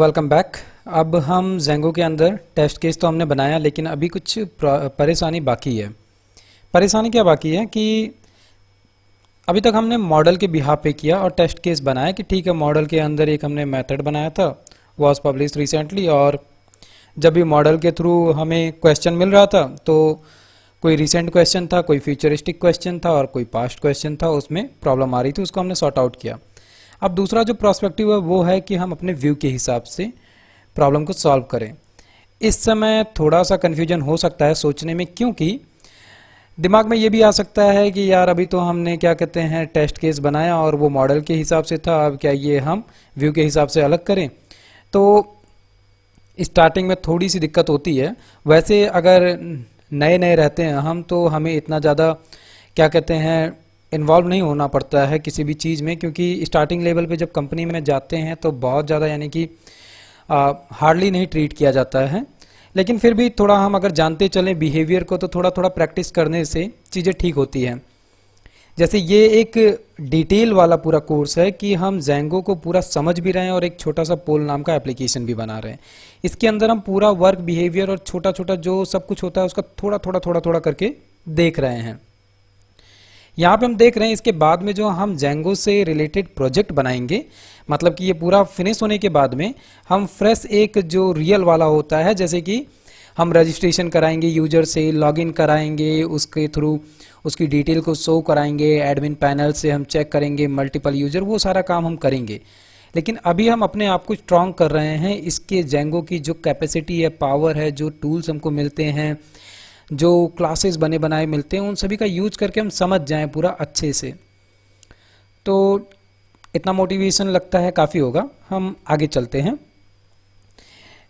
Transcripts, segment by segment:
Welcome back. अब हम Django के अंदर टेस्ट केस तो हमने बनाया, लेकिन अभी कुछ परेशानी बाकी है। परेशानी क्या बाकी है कि अभी तक हमने मॉडल के बिहाफ पे किया और टेस्ट केस बनाया कि ठीक है, मॉडल के अंदर एक हमने मेथड बनाया था, वॉज पब्लिश रिसेंटली, और जब भी मॉडल के थ्रू हमें क्वेश्चन मिल रहा था तो कोई रिसेंट क्वेश्चन था, कोई फ्यूचरिस्टिक क्वेश्चन था और कोई पास्ट क्वेश्चन था, उसमें प्रॉब्लम आ रही थी, उसको हमने सॉर्ट आउट किया। अब दूसरा जो प्रोस्पेक्टिव है वो है कि हम अपने व्यू के हिसाब से प्रॉब्लम को सॉल्व करें। इस समय थोड़ा सा कन्फ्यूजन हो सकता है सोचने में, क्योंकि दिमाग में ये भी आ सकता है कि यार अभी तो हमने क्या कहते हैं टेस्ट केस बनाया और वो मॉडल के हिसाब से था, अब क्या ये हम व्यू के हिसाब से अलग करें। तो स्टार्टिंग में थोड़ी सी दिक्कत होती है। वैसे अगर नए नए रहते हैं हम तो हमें इतना ज़्यादा क्या कहते हैं इन्वॉल्व नहीं होना पड़ता है किसी भी चीज़ में, क्योंकि स्टार्टिंग लेवल पे जब कंपनी में जाते हैं तो बहुत ज़्यादा यानी कि हार्डली नहीं ट्रीट किया जाता है। लेकिन फिर भी थोड़ा हम अगर जानते चलें बिहेवियर को तो थोड़ा थोड़ा प्रैक्टिस करने से चीज़ें ठीक होती हैं। जैसे ये एक डिटेल वाला पूरा कोर्स है कि हम जेंगो को पूरा समझ भी रहे हैं और एक छोटा सा पोल नाम का एप्लीकेशन भी बना रहे हैं। इसके अंदर हम पूरा वर्क बिहेवियर और छोटा छोटा जो सब कुछ होता है उसका थोड़ा थोड़ा थोड़ा थोड़ा करके देख रहे हैं। यहाँ पे हम देख रहे हैं इसके बाद में जो हम जेंगो से रिलेटेड प्रोजेक्ट बनाएंगे, मतलब कि ये पूरा फिनिश होने के बाद में हम फ्रेश एक जो रियल वाला होता है, जैसे कि हम रजिस्ट्रेशन कराएंगे यूजर से, लॉगिन कराएंगे, उसके थ्रू उसकी डिटेल को शो कराएंगे, एडमिन पैनल से हम चेक करेंगे मल्टीपल यूजर, वो सारा काम हम करेंगे। लेकिन अभी हम अपने आप को स्ट्रॉन्ग कर रहे हैं। इसके जेंगो की जो कैपेसिटी है, पावर है, जो टूल्स हमको मिलते हैं, जो क्लासेस बने बनाए मिलते हैं, उन सभी का यूज करके हम समझ जाएं पूरा अच्छे से। तो इतना मोटिवेशन लगता है काफ़ी होगा। हम आगे चलते हैं।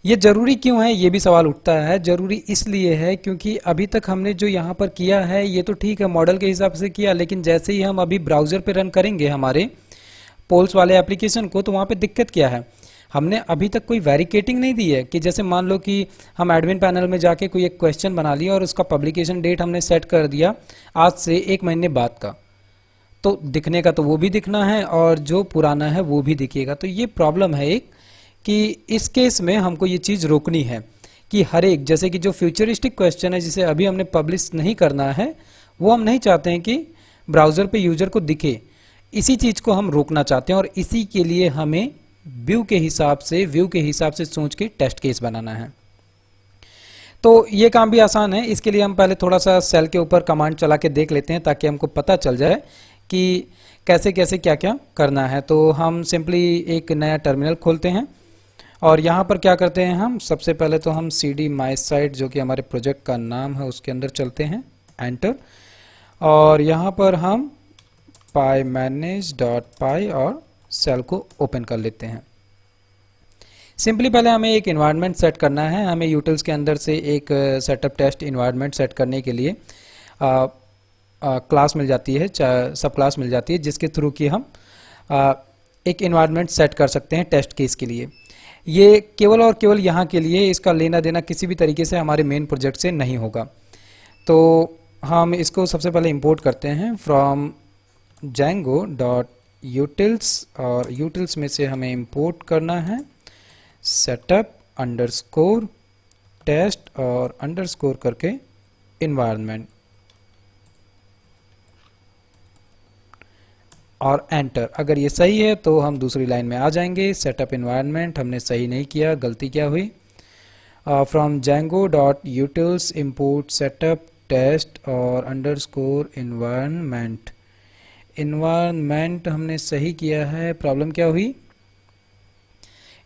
ये ज़रूरी क्यों है, ये भी सवाल उठता है। ज़रूरी इसलिए है क्योंकि अभी तक हमने जो यहाँ पर किया है ये तो ठीक है, मॉडल के हिसाब से किया, लेकिन जैसे ही हम अभी ब्राउज़र पे रन करेंगे हमारे पोल्स वाले एप्लीकेशन को, तो वहाँ पे दिक्कत क्या है, हमने अभी तक कोई वेरिकेटिंग नहीं दी है। कि जैसे मान लो कि हम एडमिन पैनल में जाके कोई एक क्वेश्चन बना लिया और उसका पब्लिकेशन डेट हमने सेट कर दिया आज से 1 महीने बाद का, तो दिखने का तो वो भी दिखना है और जो पुराना है वो भी दिखेगा। तो ये प्रॉब्लम है एक, कि इस केस में हमको ये चीज़ रोकनी है कि हर एक, जैसे कि जो फ्यूचरिस्टिक क्वेश्चन है जिसे अभी हमने पब्लिश नहीं करना है, वो हम नहीं चाहते हैं कि ब्राउज़र पे यूजर को दिखे। इसी चीज़ को हम रोकना चाहते हैं और इसी के लिए हमें व्यू के हिसाब से सोच के टेस्ट केस बनाना है। तो ये काम भी आसान है। इसके लिए हम पहले थोड़ा सा सेल के ऊपर कमांड चला के देख लेते हैं ताकि हमको पता चल जाए कि कैसे कैसे क्या क्या करना है। तो हम सिंपली एक नया टर्मिनल खोलते हैं और यहाँ पर क्या करते हैं, हम सबसे पहले तो हम cd my site जो कि हमारे प्रोजेक्ट का नाम है उसके अंदर चलते हैं, एंटर, और यहाँ पर हम pymanage.py और सेल को ओपन कर लेते हैं। सिंपली पहले हमें एक इन्वायरमेंट सेट करना है। हमें यूटिल्स के अंदर से एक सेटअप टेस्ट इन्वायरमेंट सेट करने के लिए क्लास मिल जाती है, सब क्लास मिल जाती है, जिसके थ्रू कि हम एक इन्वायरमेंट सेट कर सकते हैं टेस्ट केस के लिए। ये केवल और केवल यहाँ के लिए, इसका लेना देना किसी भी तरीके से हमारे मेन प्रोजेक्ट से नहीं होगा। तो हम इसको सबसे पहले इंपोर्ट करते हैं फ्रॉम django.utils, और utils में से हमें इंपोर्ट करना है सेटअप अंडरस्कोर टेस्ट और अंडरस्कोर करके इन्वायरमेंट, और एंटर। अगर ये सही है तो हम दूसरी लाइन में आ जाएंगे। सेटअप इन्वायरमेंट हमने सही नहीं किया, गलती क्या हुई, from django.utils import setup test और अंडरस्कोर इन्वायरमेंट। इन्वायरमेंट हमने सही किया है, प्रॉब्लम क्या हुई,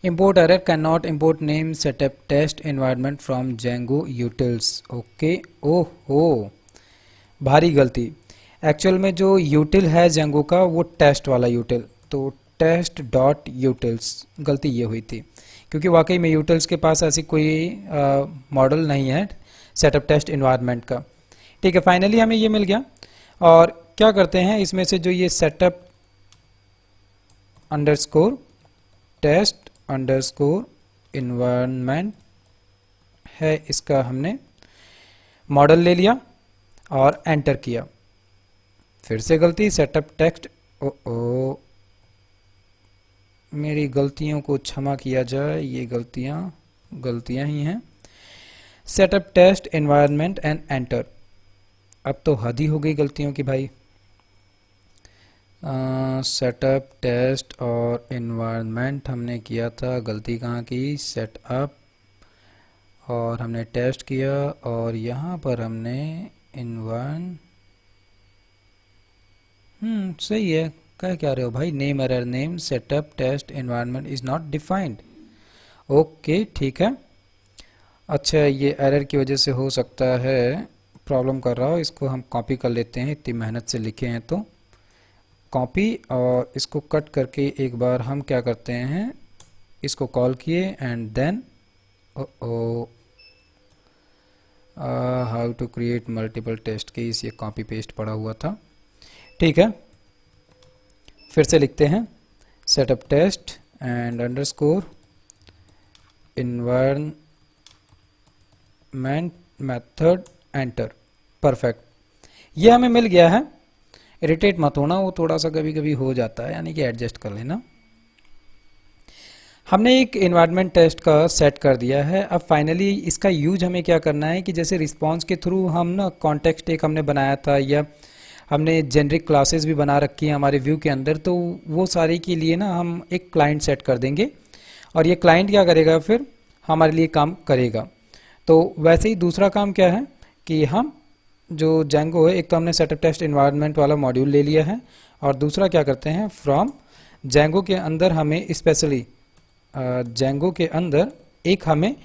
import error cannot import name setup test environment from Django utils। Okay, ओहो भारी गलती। एक्चुअल में जो यूटिल है Django का वो टेस्ट वाला यूटिल, तो टेस्ट डॉट यूटिल्स, गलती ये हुई थी क्योंकि वाकई में यूटिल्स के पास ऐसी कोई मॉडल नहीं है सेटअप टेस्ट इन्वायरमेंट का। ठीक है, फाइनली हमें ये मिल गया। और क्या करते हैं, इसमें से जो ये setup underscore test underscore environment है, इसका हमने मॉडल ले लिया और एंटर किया। फिर से गलती, सेटअप टेक्स्ट, मेरी गलतियों को क्षमा किया जाए, ये गलतियां ही हैं। Setup test environment and enter. अब तो हद ही हो गई गलतियों की भाई। सेटअप टेस्ट और एनवायरनमेंट हमने किया था, गलती कहाँ की, सेटअप और हमने टेस्ट किया और यहाँ पर हमने सही है। क्या रहे हो भाई, name error name setup test environment is not defined. Okay ठीक है। अच्छा ये एरर की वजह से हो सकता है प्रॉब्लम कर रहा हो, इसको हम कॉपी कर लेते हैं, इतनी मेहनत से लिखे हैं तो कॉपी, और इसको कट करके एक बार हम क्या करते हैं, इसको कॉल किए and then how to create multiple test case, ये कॉपी पेस्ट पड़ा हुआ था। ठीक है, फिर से लिखते हैं setup test and underscore environment method enter. Perfect, ये हमें मिल गया है। इरिटेट मत होना, वो थोड़ा सा कभी कभी हो जाता है, यानी कि एडजस्ट कर लेना। हमने एक एनवायरनमेंट टेस्ट का सेट कर दिया है। अब फाइनली इसका यूज हमें क्या करना है कि जैसे रिस्पांस के थ्रू हम ना कॉन्टेक्स्ट एक हमने बनाया था, या हमने जेनरिक क्लासेस भी बना रखी हैं हमारे व्यू के अंदर, तो वो सारे के लिए ना हम एक क्लाइंट सेट कर देंगे और ये क्लाइंट क्या करेगा, फिर हमारे लिए काम करेगा। तो वैसे ही दूसरा काम क्या है कि हम जो जेंगो है, एक तो हमने सेटअप टेस्ट एनवायरनमेंट वाला मॉड्यूल ले लिया है, और दूसरा क्या करते हैं, फ्रॉम जेंगो के अंदर हमें स्पेशली जेंगो के अंदर एक हमें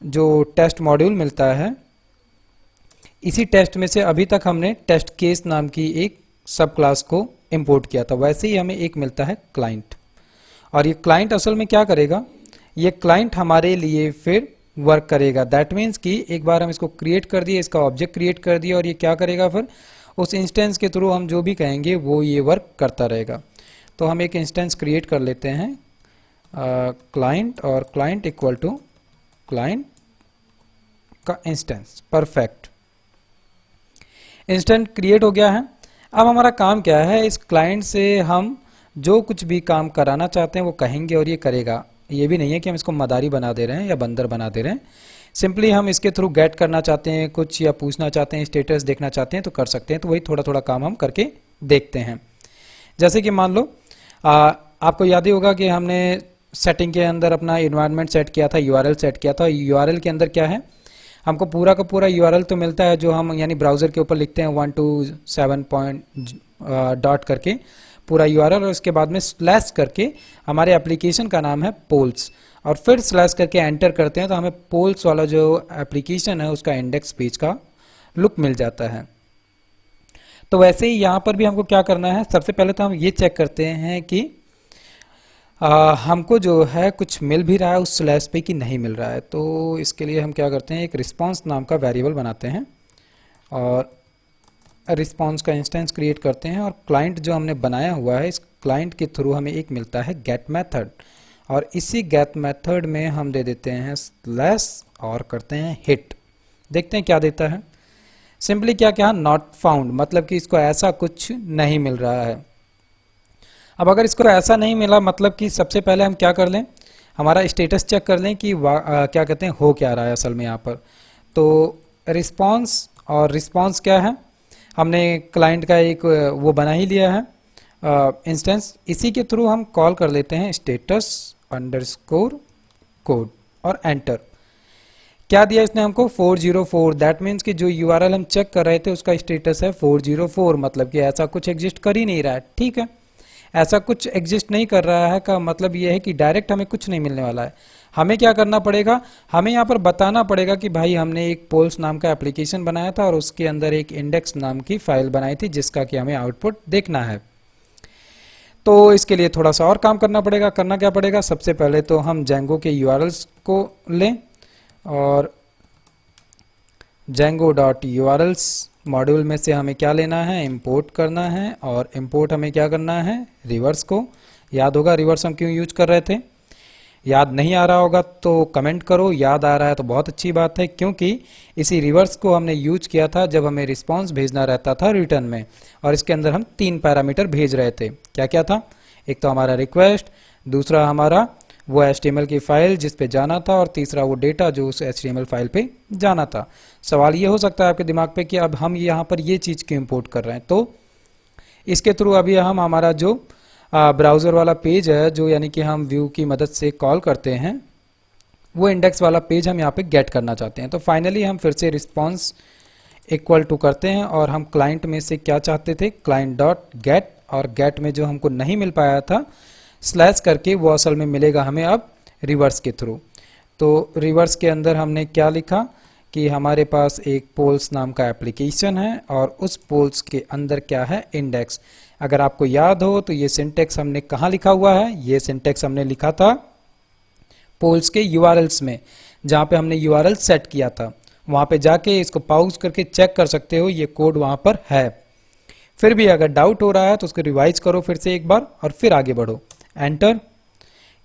जो टेस्ट मॉड्यूल मिलता है, इसी टेस्ट में से अभी तक हमने टेस्ट केस नाम की एक सब क्लास को इंपोर्ट किया था, वैसे ही हमें एक मिलता है क्लाइंट। और ये क्लाइंट असल में क्या करेगा, ये क्लाइंट हमारे लिए फिर वर्क करेगा। दैट मीन्स कि एक बार हम इसको क्रिएट कर दिए, इसका ऑब्जेक्ट क्रिएट कर दिया, और ये क्या करेगा, फिर उस इंस्टेंस के थ्रू हम जो भी कहेंगे वो ये वर्क करता रहेगा। तो हम एक इंस्टेंस क्रिएट कर लेते हैं क्लाइंट, और क्लाइंट इक्वल टू क्लाइंट का इंस्टेंस। परफेक्ट, इंस्टेंट क्रिएट हो गया है। अब हमारा काम क्या है, इस क्लाइंट से हम जो कुछ भी काम कराना चाहते हैं वो कहेंगे और ये करेगा। ये भी नहीं है कि हम इसको मदारी बना दे रहे हैं या बंदर बना दे रहे हैं, सिंपली हम इसके थ्रू गेट करना चाहते हैं कुछ, या पूछना चाहते हैं, स्टेटस देखना चाहते हैं तो कर सकते हैं। तो वही थोड़ा थोड़ा काम हम करके देखते हैं। जैसे कि मान लो आपको याद ही होगा कि हमने सेटिंग के अंदर अपना इन्वायरमेंट सेट किया था, यूआरएल सेट किया था। यूआरएल के अंदर क्या है, हमको पूरा का पूरा यूआरएल तो मिलता है जो हम यानी ब्राउज़र के ऊपर लिखते हैं 127 डॉट करके पूरा यूआरएल, और उसके बाद में स्लैश करके हमारे एप्लीकेशन का नाम है पोल्स, और फिर स्लैश करके एंटर करते हैं तो हमें पोल्स वाला जो एप्लीकेशन है उसका इंडेक्स पेज का लुक मिल जाता है। तो वैसे ही यहाँ पर भी हमको क्या करना है, सबसे पहले तो हम ये चेक करते हैं कि हमको जो है कुछ मिल भी रहा है उस स्लैश पे कि नहीं मिल रहा है। तो इसके लिए हम क्या करते हैं, एक रिस्पांस नाम का वेरिएबल बनाते हैं और रिस्पांस का इंस्टेंस क्रिएट करते हैं, और क्लाइंट जो हमने बनाया हुआ है, इस क्लाइंट के थ्रू हमें एक मिलता है गेट मेथड, और इसी गेट मेथड में हम दे देते हैं स्लैश और करते हैं हिट। देखते हैं क्या देता है। सिंपली क्या क्या, नॉट फाउंड, मतलब कि इसको ऐसा कुछ नहीं मिल रहा है। अब अगर इसको ऐसा नहीं मिला, मतलब कि सबसे पहले हम क्या कर लें, हमारा स्टेटस चेक कर लें कि क्या कहते हैं हो क्या रहा है असल में यहाँ पर। तो रिस्पांस, और रिस्पांस क्या है, हमने क्लाइंट का एक वो बना ही लिया है इंस्टेंस, इसी के थ्रू हम कॉल कर लेते हैं स्टेटस अंडरस्कोर कोड और एंटर। क्या दिया इसने हमको, 404। दैट मीन्स कि जो यूआरएल हम चेक कर रहे थे उसका स्टेटस है 404, मतलब कि ऐसा कुछ एग्जिस्ट कर ही नहीं रहा है। ठीक है, ऐसा कुछ एग्जिस्ट नहीं कर रहा है का मतलब ये है कि डायरेक्ट हमें कुछ नहीं मिलने वाला है। हमें क्या करना पड़ेगा, हमें यहाँ पर बताना पड़ेगा कि भाई हमने एक पोल्स नाम का एप्लीकेशन बनाया था और उसके अंदर एक इंडेक्स नाम की फाइल बनाई थी जिसका कि हमें आउटपुट देखना है। तो इसके लिए थोड़ा सा और काम करना पड़ेगा। करना क्या पड़ेगा, सबसे पहले तो हम जेंगो के यूआरएल्स को लें और django.urls मॉड्यूल में से हमें क्या लेना है, इंपोर्ट करना है, और इंपोर्ट हमें क्या करना है, रिवर्स को। याद होगा रिवर्स हम क्यों यूज कर रहे थे, याद नहीं आ रहा होगा तो कमेंट करो, याद आ रहा है तो बहुत अच्छी बात है, क्योंकि इसी रिवर्स को हमने यूज किया था जब हमें रिस्पांस भेजना रहता था रिटर्न में, और इसके अंदर हम 3 पैरामीटर भेज रहे थे। क्या क्या था, एक तो हमारा रिक्वेस्ट, दूसरा हमारा वो HTML की फाइल जिस पे जाना था, और तीसरा वो डेटा जो उस HTML फाइल पे जाना था। सवाल ये हो सकता है आपके दिमाग पे कि अब हम यहाँ पर ये चीज़ क्यों इंपोर्ट कर रहे हैं। तो इसके थ्रू अभी हम हमारा जो ब्राउज़र वाला पेज है, जो यानी कि हम व्यू की मदद से कॉल करते हैं, वो इंडेक्स वाला पेज हम यहाँ पे गेट करना चाहते हैं। तो फाइनली हम फिर से रिस्पॉन्स इक्वल टू करते हैं, और हम क्लाइंट में से क्या चाहते थे, क्लाइंट डॉट गेट, और गेट में जो हमको नहीं मिल पाया था स्लैश करके, वो असल में मिलेगा हमें अब रिवर्स के थ्रू। तो रिवर्स के अंदर हमने क्या लिखा कि हमारे पास एक पोल्स नाम का एप्लीकेशन है, और उस पोल्स के अंदर क्या है, इंडेक्स। अगर आपको याद हो तो ये सिंटेक्स हमने कहाँ लिखा हुआ है, ये सिंटेक्स हमने लिखा था पोल्स के यूआरएल्स में, जहाँ पे हमने यूआरएल सेट किया था। वहाँ पे जाके इसको पॉज करके चेक कर सकते हो, ये कोड वहाँ पर है। फिर भी अगर डाउट हो रहा है तो उसको रिवाइज करो फिर से एक बार, और फिर आगे बढ़ो। एंटर,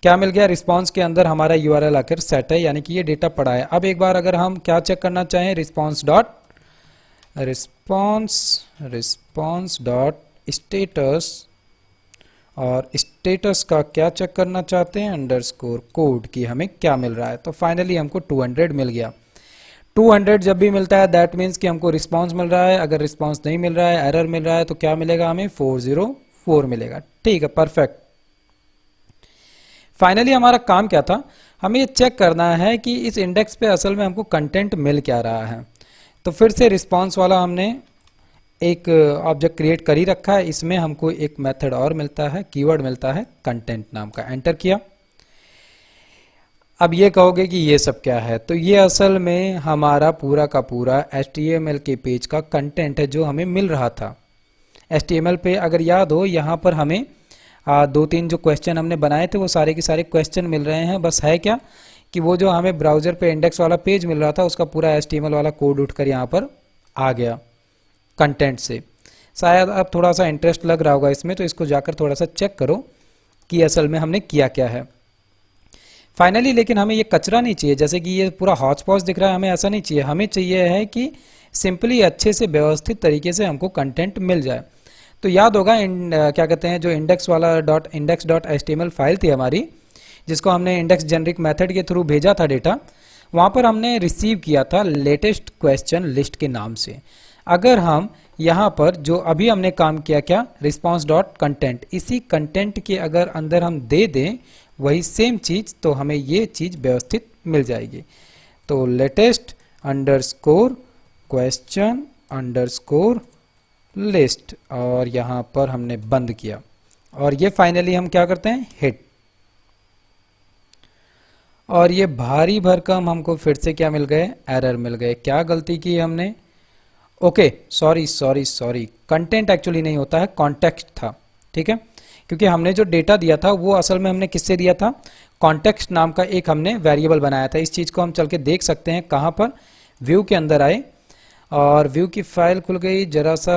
क्या मिल गया, रिस्पॉन्स के अंदर हमारा यूआरएल आकर सेट है, यानी कि ये डेटा पड़ा है। अब एक बार अगर हम क्या चेक करना चाहें, रिस्पॉन्स डॉट स्टेटस, और स्टेटस का क्या चेक करना चाहते हैं, अंडरस्कोर कोड की हमें क्या मिल रहा है। तो फाइनली हमको 200 मिल गया। 200 जब भी मिलता है दैट मीन्स कि हमको रिस्पांस मिल रहा है। अगर रिस्पांस नहीं मिल रहा है, एरर मिल रहा है, तो क्या मिलेगा हमें, 404 मिलेगा। ठीक है, परफेक्ट। फाइनली हमारा काम क्या था, हमें ये चेक करना है कि इस इंडेक्स पे असल में हमको कंटेंट मिल क्या रहा है। तो फिर से रिस्पांस वाला हमने एक ऑब्जेक्ट क्रिएट कर ही रखा है, इसमें हमको एक मेथड और मिलता है, कीवर्ड मिलता है कंटेंट नाम का। एंटर किया। अब ये कहोगे कि ये सब क्या है, तो ये असल में हमारा पूरा का पूरा HTML के पेज का कंटेंट है जो हमें मिल रहा था। HTML पे अगर याद हो, यहाँ पर हमें 2-3 जो क्वेश्चन हमने बनाए थे वो सारे के सारे क्वेश्चन मिल रहे हैं। बस है क्या कि वो जो हमें ब्राउज़र पे इंडेक्स वाला पेज मिल रहा था, उसका पूरा HTML वाला कोड उठकर यहाँ पर आ गया कंटेंट से। शायद अब थोड़ा सा इंटरेस्ट लग रहा होगा इसमें, तो इसको जाकर थोड़ा सा चेक करो कि असल में हमने किया क्या है फाइनली। लेकिन हमें ये कचरा नहीं चाहिए, जैसे कि ये पूरा हॉच पॉच दिख रहा है, हमें ऐसा नहीं चाहिए। हमें चाहिए है कि सिंपली अच्छे से व्यवस्थित तरीके से हमको कंटेंट मिल जाए। तो याद होगा क्या कहते हैं, जो इंडेक्स वाला index.html फाइल थी हमारी, जिसको हमने इंडेक्स जेनरिक मेथड के थ्रू भेजा था डेटा, वहाँ पर हमने रिसीव किया था लेटेस्ट क्वेश्चन लिस्ट के नाम से। अगर हम यहाँ पर जो अभी हमने काम किया क्या, response.content, इसी कंटेंट के अगर अंदर हम दे दें वही सेम चीज़, तो हमें ये चीज़ व्यवस्थित मिल जाएगी। तो latest underscore question underscore list, और यहाँ पर हमने बंद किया, और ये फाइनली हम क्या करते हैं, हिट। और ये भारी भरकम हमको फिर से क्या मिल गए, एरर मिल गए। क्या गलती की हमने, ओके सॉरी, कंटेंट एक्चुअली नहीं होता है, कॉन्टेक्स्ट था। ठीक है, क्योंकि हमने जो डेटा दिया था वो असल में हमने किससे दिया था, कॉन्टेक्स्ट नाम का एक हमने वेरिएबल बनाया था। इस चीज़ को हम चल के देख सकते हैं, कहाँ पर, व्यू के अंदर आए, और व्यू की फाइल खुल गई। जरा सा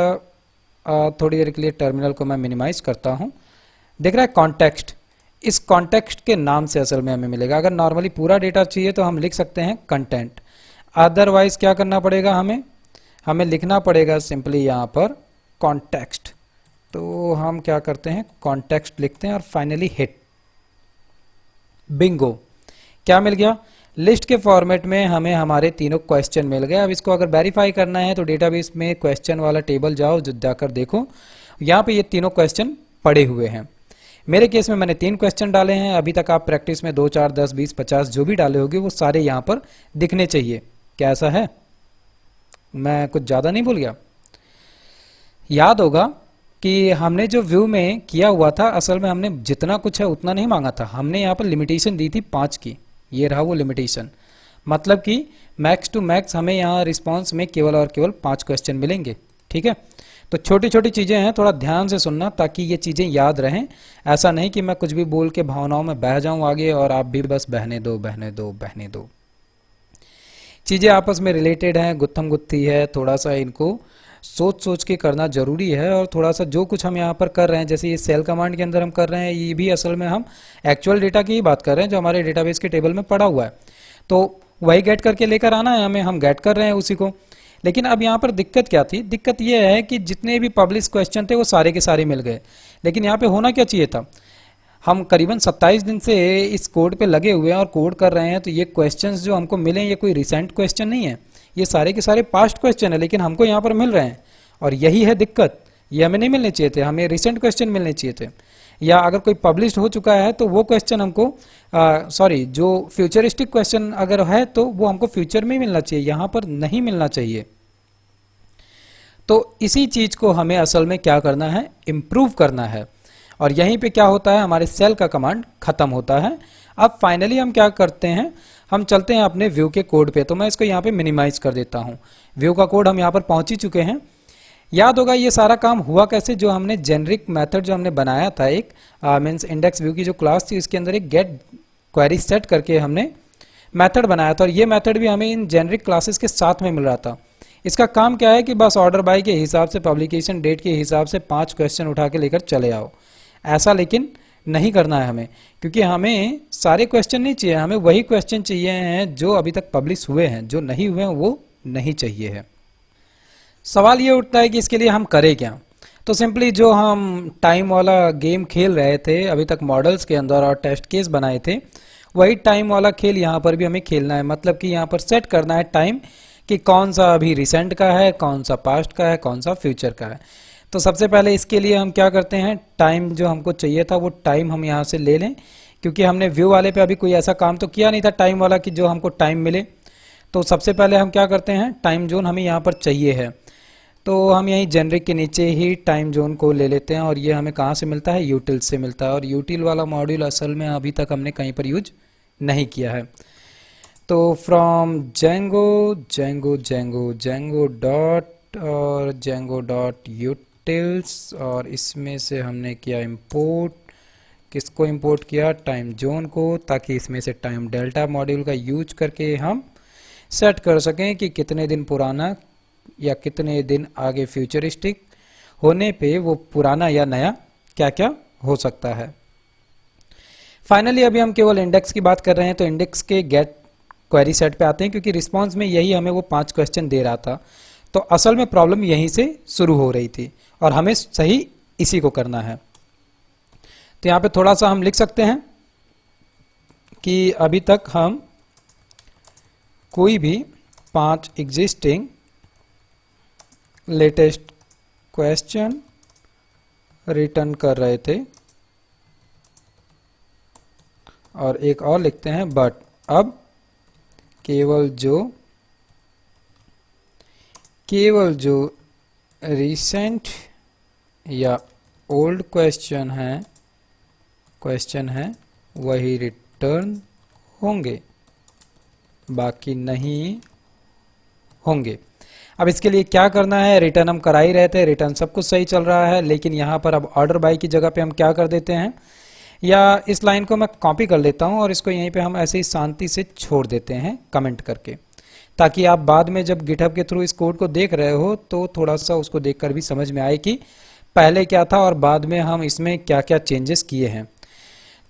थोड़ी देर के लिए टर्मिनल को मैं मिनिमाइज करता हूँ। देख रहा है कॉन्टेक्स्ट, इस कॉन्टेक्स्ट के नाम से असल में हमें मिलेगा। अगर नॉर्मली पूरा डेटा चाहिए तो हम लिख सकते हैं कंटेंट, अदरवाइज क्या करना पड़ेगा, हमें लिखना पड़ेगा सिंपली यहाँ पर कॉन्टेक्स्ट। तो हम क्या करते हैं, कॉन्टेक्स्ट लिखते हैं और फाइनली हिट। बिंगो, क्या मिल गया, लिस्ट के फॉर्मेट में हमें हमारे तीनों क्वेश्चन मिल गए। अब इसको अगर वेरीफाई करना है तो डेटाबेस में क्वेश्चन वाला टेबल जाओ, जो जाकर देखो यहाँ पे ये तीनों क्वेश्चन पड़े हुए हैं। मेरे केस में मैंने 3 क्वेश्चन डाले हैं। अभी तक आप प्रैक्टिस में 2, 4, 10, 20, 50 जो भी डाले होंगे वो सारे यहाँ पर दिखने चाहिए। क्या ऐसा है, मैं कुछ ज़्यादा नहीं भूल गया? याद होगा कि हमने जो व्यू में किया हुआ था, असल में हमने जितना कुछ है उतना नहीं मांगा था। हमने यहाँ पर लिमिटेशन दी थी 5 की, ये रहा वो लिमिटेशन। मतलब कि मैक्स टू मैक्स हमें यहाँ रिस्पांस में केवल और केवल 5 क्वेश्चन मिलेंगे। ठीक है, तो छोटी छोटी चीज़ें हैं, थोड़ा ध्यान से सुनना ताकि ये चीज़ें याद रहें। ऐसा नहीं कि मैं कुछ भी बोल के भावनाओं में बह जाऊँ आगे और आप भी बस बहने दो। चीज़ें आपस में रिलेटेड हैं, गुत्थम गुत्थी है, थोड़ा सा इनको सोच सोच के करना जरूरी है। और थोड़ा सा जो कुछ हम यहाँ पर कर रहे हैं, जैसे ये सेल कमांड के अंदर हम कर रहे हैं, ये भी असल में हम एक्चुअल डेटा की ही बात कर रहे हैं जो हमारे डेटाबेस के टेबल में पड़ा हुआ है। तो वही गेट करके लेकर आना है हमें, हम गेट कर रहे हैं उसी को। लेकिन अब यहाँ पर दिक्कत क्या थी, दिक्कत ये है कि जितने भी पब्लिश क्वेश्चन थे वो सारे के सारे मिल गए। लेकिन यहाँ पे होना क्या चाहिए था, हम करीबन 27 दिन से इस कोड पे लगे हुए हैं और कोड कर रहे हैं, तो ये क्वेश्चंस जो हमको मिले ये कोई रिसेंट क्वेश्चन नहीं है, ये सारे के सारे पास्ट क्वेश्चन है, लेकिन हमको यहाँ पर मिल रहे हैं और यही है दिक्कत। ये हमें नहीं मिलने चाहिए थे, हमें रिसेंट क्वेश्चन मिलने चाहिए थे, या अगर कोई पब्लिश हो चुका है तो वो क्वेश्चन हमको जो फ्यूचरिस्टिक क्वेश्चन अगर है तो वो हमको फ्यूचर में मिलना चाहिए, यहाँ पर नहीं मिलना चाहिए। तो इसी चीज को हमें असल में क्या करना है, इम्प्रूव करना है। और यहीं पे क्या होता है, हमारे सेल का कमांड खत्म होता है। अब फाइनली हम क्या करते हैं, हम चलते हैं अपने व्यू के कोड पे। तो मैं इसको यहाँ पे मिनिमाइज कर देता हूँ। व्यू का कोड हम यहाँ पर पहुंच ही चुके हैं। याद होगा ये सारा काम हुआ कैसे, जो हमने जेनरिक मेथड जो हमने बनाया था, एक मीन्स इंडेक्स व्यू की जो क्लास थी उसके अंदर एक गेट क्वेरी सेट करके हमने मेथड बनाया था, और ये मेथड भी हमें इन जेनरिक क्लासेस के साथ में मिल रहा था। इसका काम क्या है कि बस ऑर्डर बाय के हिसाब से, पब्लिकेशन डेट के हिसाब से 5 क्वेश्चन उठा के लेकर चले आओ। ऐसा लेकिन नहीं करना है हमें, क्योंकि हमें सारे क्वेश्चन नहीं चाहिए, हमें वही क्वेश्चन चाहिए हैं जो अभी तक पब्लिश हुए हैं, जो नहीं हुए हैं वो नहीं चाहिए है। सवाल ये उठता है कि इसके लिए हम करें क्या। तो सिंपली जो हम टाइम वाला गेम खेल रहे थे अभी तक मॉडल्स के अंदर और टेस्ट केस बनाए थे, वही टाइम वाला खेल यहाँ पर भी हमें खेलना है। मतलब कि यहाँ पर सेट करना है टाइम कि कौन सा अभी रिसेंट का है, कौन सा पास्ट का है, कौन सा फ्यूचर का है। तो सबसे पहले इसके लिए हम क्या करते हैं, टाइम जो हमको चाहिए था वो टाइम हम यहाँ से ले लें, क्योंकि हमने व्यू वाले पे अभी कोई ऐसा काम तो किया नहीं था टाइम वाला कि जो हमको टाइम मिले। तो सबसे पहले हम क्या करते हैं, टाइम जोन हमें यहाँ पर चाहिए है, तो हम यहीं जेनरिक के नीचे ही टाइम जोन को ले लेते हैं। और ये हमें कहाँ से मिलता है, यूटिल से मिलता है। और यूटिल वाला मॉड्यूल असल में अभी तक हमने कहीं पर यूज नहीं किया है। तो from Django Django Django Django dot और जेंगो डॉट यूटिल्स, और इसमें से हमने किया इंपोर्ट, किसको इंपोर्ट किया, टाइम जोन को, ताकि इसमें से टाइम डेल्टा मॉड्यूल का यूज करके हम सेट कर सकें कि कितने दिन पुराना या कितने दिन आगे फ्यूचरिस्टिक होने पे वो पुराना या नया क्या क्या हो सकता है। फाइनली अभी हम केवल इंडेक्स की बात कर रहे हैं, तो इंडेक्स के गेट क्वेरी सेट पे आते हैं, क्योंकि रिस्पांस में यही हमें वो 5 क्वेश्चन दे रहा था। तो असल में प्रॉब्लम यहीं से शुरू हो रही थी और हमें सही इसी को करना है। तो यहाँ पे थोड़ा सा हम लिख सकते हैं कि अभी तक हम कोई भी 5 एग्जिस्टिंग लेटेस्ट क्वेश्चन रिटर्न कर रहे थे, और एक और लिखते हैं बट अब केवल जो रिसेंट या ओल्ड क्वेश्चन है वही रिटर्न होंगे, बाकी नहीं होंगे। अब इसके लिए क्या करना है, रिटर्न हम करा ही रहे थे, रिटर्न सब कुछ सही चल रहा है, लेकिन यहाँ पर अब ऑर्डर बाय की जगह पे हम क्या कर देते हैं, या इस लाइन को मैं कॉपी कर लेता हूँ और इसको यहीं पे हम ऐसे ही शांति से छोड़ देते हैं कमेंट करके, ताकि आप बाद में जब गिटहब के थ्रू इस कोड को देख रहे हो तो थोड़ा सा उसको देखकर भी समझ में आए कि पहले क्या था और बाद में हम इसमें क्या क्या चेंजेस किए हैं।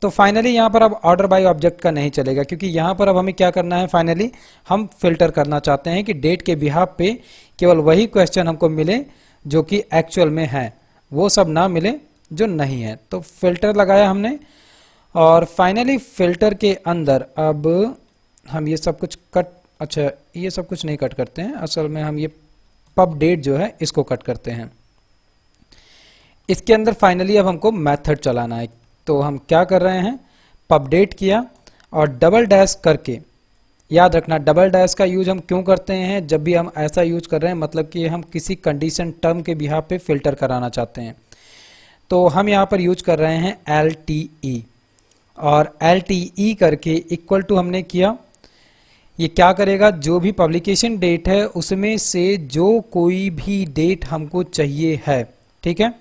तो फाइनली यहाँ पर अब ऑर्डर बाय ऑब्जेक्ट का नहीं चलेगा, क्योंकि यहाँ पर अब हमें क्या करना है, फाइनली हम फिल्टर करना चाहते हैं कि डेट के बिहाफ पे केवल वही क्वेश्चन हमको मिले जो कि एक्चुअल में है, वो सब ना मिले जो नहीं है। तो फिल्टर लगाया हमने, और फाइनली फिल्टर के अंदर अब हम ये सब कुछ कट, अच्छा ये सब कुछ नहीं कट करते हैं, असल में हम ये पब डेट जो है इसको कट करते हैं। इसके अंदर फाइनली अब हमको मेथड चलाना है। तो हम क्या कर रहे हैं, पब डेट किया और डबल डैश करके, याद रखना डबल डैश का यूज हम क्यों करते हैं, जब भी हम ऐसा यूज कर रहे हैं मतलब कि हम किसी कंडीशन टर्म के बिहाफ पे फिल्टर कराना चाहते हैं। तो हम यहाँ पर यूज कर रहे हैं LTE, और LTE करके इक्वल टू हमने किया, ये क्या करेगा, जो भी पब्लिकेशन डेट है उसमें से जो कोई भी डेट हमको चाहिए है, ठीक है,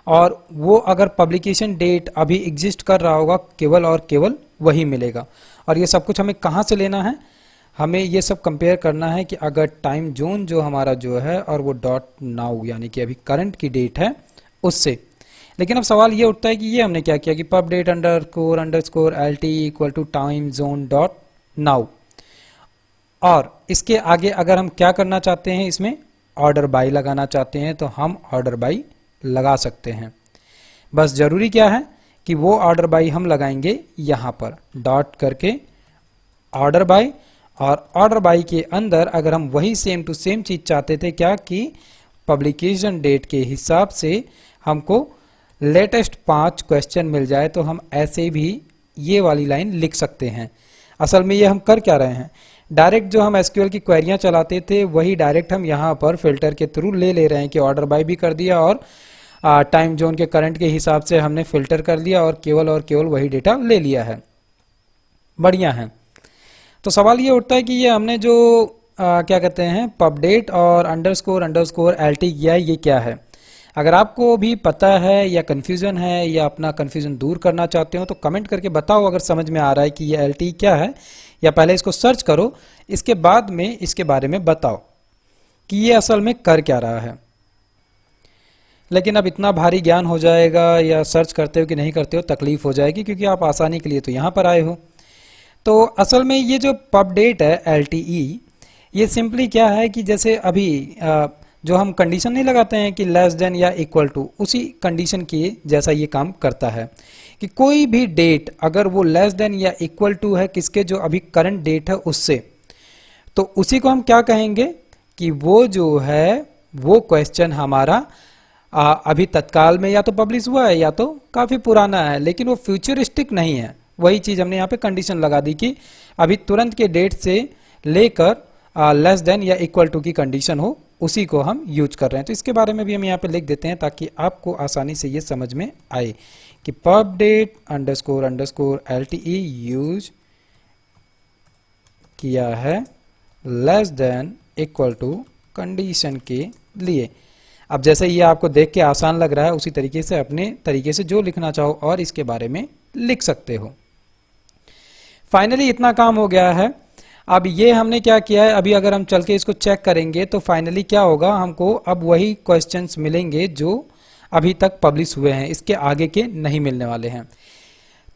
और वो अगर पब्लिकेशन डेट अभी एग्जिस्ट कर रहा होगा केवल और केवल वही मिलेगा। और ये सब कुछ हमें कहाँ से लेना है, हमें ये सब कंपेयर करना है कि अगर टाइम जोन जो हमारा जो है और वो डॉट नाउ यानी कि अभी करंट की डेट है उससे। लेकिन अब सवाल ये उठता है कि ये हमने क्या किया कि pub date underscore LTE equal to time zone dot now, और इसके आगे अगर हम क्या करना चाहते हैं, इसमें ऑर्डर बाय लगाना चाहते हैं तो हम ऑर्डर बाय लगा सकते हैं। बस जरूरी क्या है कि वो ऑर्डर बाय हम लगाएंगे यहाँ पर डॉट करके ऑर्डर बाय, और ऑर्डर बाय के अंदर अगर हम वही सेम टू सेम चीज चाहते थे क्या कि पब्लिकेशन डेट के हिसाब से हमको लेटेस्ट 5 क्वेश्चन मिल जाए, तो हम ऐसे भी ये वाली लाइन लिख सकते हैं। असल में ये हम कर क्या रहे हैं, डायरेक्ट जो हम एसक्यूएल की क्वेरियां चलाते थे वही डायरेक्ट हम यहाँ पर फिल्टर के थ्रू ले रहे हैं कि ऑर्डर बाय भी कर दिया और टाइम जोन के करंट के हिसाब से हमने फिल्टर कर लिया और केवल वही डेटा ले लिया है। बढ़िया है। तो सवाल ये उठता है कि ये हमने जो क्या कहते हैं पबडेट और अंडरस्कोर एलटी किया है, ये क्या है। अगर आपको भी पता है या कन्फ्यूजन है या अपना कन्फ्यूजन दूर करना चाहते हो तो कमेंट करके बताओ अगर समझ में आ रहा है कि ये एलटी क्या है, या पहले इसको सर्च करो, इसके बाद में इसके बारे में बताओ कि ये असल में कर क्या रहा है। लेकिन अब इतना भारी ज्ञान हो जाएगा या सर्च करते हो कि नहीं करते हो तकलीफ हो जाएगी, क्योंकि आप आसानी के लिए तो यहाँ पर आए हो। तो असल में ये जो पबडेट है एलटीई, ये सिंपली क्या है कि जैसे अभी जो हम कंडीशन नहीं लगाते हैं कि लेस देन या इक्वल टू, उसी कंडीशन के जैसा ये काम करता है कि कोई भी डेट अगर वो लेस देन या इक्वल टू है किसके, जो अभी करंट डेट है उससे, तो उसी को हम क्या कहेंगे कि वो जो है वो क्वेश्चन हमारा अभी तत्काल में या तो पब्लिश हुआ है या तो काफ़ी पुराना है, लेकिन वो फ्यूचरिस्टिक नहीं है। वही चीज़ हमने यहाँ पे कंडीशन लगा दी कि अभी तुरंत के डेट से लेकर लेस देन या इक्वल टू की कंडीशन हो, उसी को हम यूज कर रहे हैं। तो इसके बारे में भी हम यहाँ पे लिख देते हैं ताकि आपको आसानी से ये समझ में आए कि पबडेट अंडरस्कोर एलटीई यूज किया है less than equal to condition के लिए। अब जैसे ये आपको देख के आसान लग रहा है, उसी तरीके से अपने तरीके से जो लिखना चाहो और इसके बारे में लिख सकते हो। फाइनली इतना काम हो गया है। अब ये हमने क्या किया है, अभी अगर हम चल के इसको चेक करेंगे तो फाइनली क्या होगा, हमको अब वही क्वेश्चंस मिलेंगे जो अभी तक पब्लिश हुए हैं, इसके आगे के नहीं मिलने वाले हैं।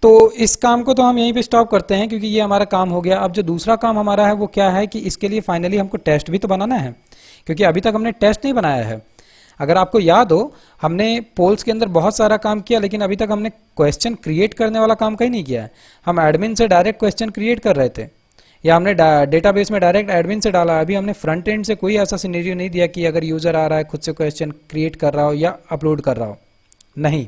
तो इस काम को तो हम यहीं पे स्टॉप करते हैं क्योंकि ये हमारा काम हो गया। अब जो दूसरा काम हमारा है वो क्या है कि इसके लिए फाइनली हमको टेस्ट भी तो बनाना है, क्योंकि अभी तक हमने टेस्ट नहीं बनाया है। अगर आपको याद हो, हमने पोल्स के अंदर बहुत सारा काम किया, लेकिन अभी तक हमने क्वेश्चन क्रिएट करने वाला काम कहीं नहीं किया है। हम एडमिन से डायरेक्ट क्वेश्चन क्रिएट कर रहे थे, या हमने डेटाबेस में डायरेक्ट एडमिन से डाला। अभी हमने फ्रंट एंड से कोई ऐसा सिनेरियो नहीं दिया कि अगर यूजर आ रहा है खुद से क्वेश्चन क्रिएट कर रहा हो या अपलोड कर रहा हो, नहीं।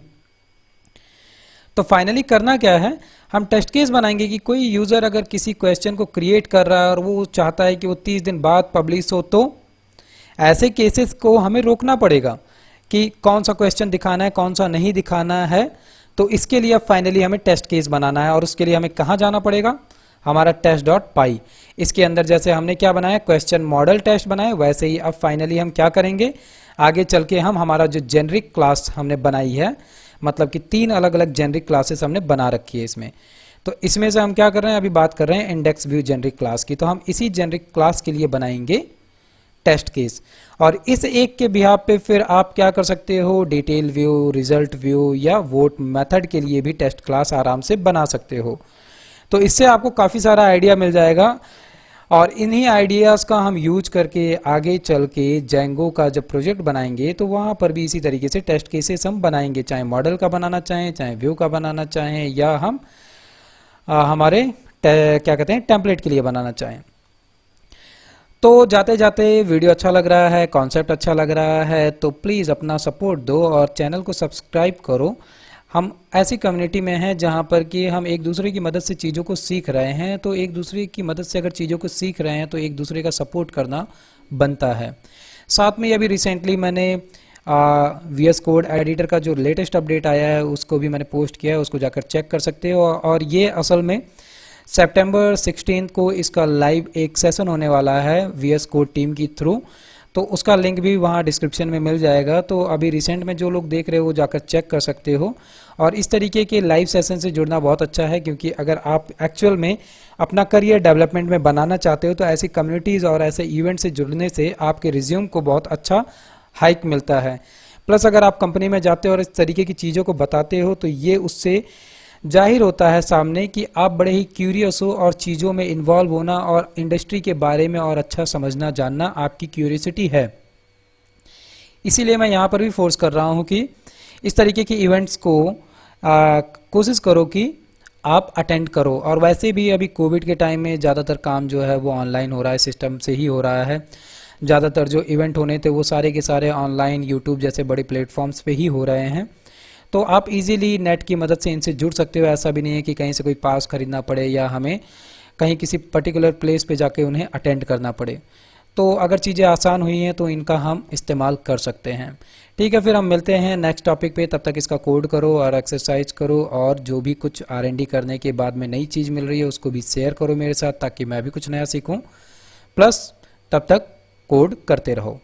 तो फाइनली करना क्या है, हम टेस्ट केस बनाएंगे कि कोई यूजर अगर किसी क्वेश्चन को क्रिएट कर रहा है और वो चाहता है कि वो 30 दिन बाद पब्लिश हो, तो ऐसे केसेस को हमें रोकना पड़ेगा कि कौन सा क्वेश्चन दिखाना है कौन सा नहीं दिखाना है। तो इसके लिए अब फाइनली हमें टेस्ट केस बनाना है, और उसके लिए हमें कहाँ जाना पड़ेगा, हमारा test.py। इसके अंदर जैसे हमने क्या बनाया, क्वेश्चन मॉडल टेस्ट बनाए, वैसे ही अब फाइनली हम क्या करेंगे, आगे चल के हम हमारा जो जेनरिक क्लास हमने बनाई है, मतलब कि 3 अलग अलग जेनरिक क्लासेस हमने बना रखी है इसमें। तो इसमें से हम क्या कर रहे हैं, अभी बात कर रहे हैं इंडेक्स व्यू जेनरिक क्लास की। तो हम इसी जेनरिक क्लास के लिए बनाएंगे टेस्ट केस, और इस एक के बिहाफ पे फिर आप क्या कर सकते हो, डिटेल व्यू, रिजल्ट व्यू या वोट मेथड के लिए भी टेस्ट क्लास आराम से बना सकते हो। तो इससे आपको काफ़ी सारा आइडिया मिल जाएगा, और इन्हीं आइडियाज़ का हम यूज करके आगे चल के जेंगो का जब प्रोजेक्ट बनाएंगे तो वहाँ पर भी इसी तरीके से टेस्ट केसेस हम बनाएंगे, चाहे मॉडल का बनाना चाहें, चाहे व्यू का बनाना चाहें, या हम हमारे क्या कहते हैं टेम्पलेट के लिए बनाना चाहें। तो जाते जाते वीडियो अच्छा लग रहा है, कॉन्सेप्ट अच्छा लग रहा है, तो प्लीज़ अपना सपोर्ट दो और चैनल को सब्सक्राइब करो। हम ऐसी कम्युनिटी में हैं जहां पर कि हम एक दूसरे की मदद से चीज़ों को सीख रहे हैं, तो एक दूसरे की मदद से अगर चीज़ों को सीख रहे हैं तो एक दूसरे का सपोर्ट करना बनता है। साथ में अभी रिसेंटली मैंने VS कोड एडिटर का जो लेटेस्ट अपडेट आया है उसको भी मैंने पोस्ट किया है, उसको जाकर चेक कर सकते हो। और ये असल में सितंबर 16 को इसका लाइव एक सेशन होने वाला है VS कोड टीम की थ्रू, तो उसका लिंक भी वहाँ डिस्क्रिप्शन में मिल जाएगा। तो अभी रिसेंट में जो लोग देख रहे हो वो जाकर चेक कर सकते हो। और इस तरीके के लाइव सेशन से जुड़ना बहुत अच्छा है, क्योंकि अगर आप एक्चुअल में अपना करियर डेवलपमेंट में बनाना चाहते हो तो ऐसी कम्युनिटीज़ और ऐसे इवेंट से जुड़ने से आपके रिज्यूम को बहुत अच्छा हाइक मिलता है। प्लस अगर आप कंपनी में जाते हो और इस तरीके की चीज़ों को बताते हो तो ये उससे जाहिर होता है सामने कि आप बड़े ही क्यूरियस हो, और चीज़ों में इन्वॉल्व होना और इंडस्ट्री के बारे में और अच्छा समझना जानना आपकी क्यूरियोसिटी है। इसीलिए मैं यहाँ पर भी फोर्स कर रहा हूँ कि इस तरीके के इवेंट्स को कोशिश करो कि आप अटेंड करो। और वैसे भी अभी कोविड के टाइम में ज़्यादातर काम जो है वो ऑनलाइन हो रहा है, सिस्टम से ही हो रहा है। ज़्यादातर जो इवेंट होने थे वो सारे के सारे ऑनलाइन यूट्यूब जैसे बड़े प्लेटफॉर्म्स पे ही हो रहे हैं। तो आप इजीली नेट की मदद से इनसे जुड़ सकते हो। ऐसा भी नहीं है कि कहीं से कोई पास खरीदना पड़े या हमें कहीं किसी पर्टिकुलर प्लेस पे जाके उन्हें अटेंड करना पड़े। तो अगर चीज़ें आसान हुई हैं तो इनका हम इस्तेमाल कर सकते हैं। ठीक है, फिर हम मिलते हैं नेक्स्ट टॉपिक पे। तब तक इसका कोड करो और एक्सरसाइज करो, और जो भी कुछ R&D करने के बाद में नई चीज़ मिल रही है उसको भी शेयर करो मेरे साथ, ताकि मैं भी कुछ नया सीखूं। प्लस तब तक कोड करते रहो।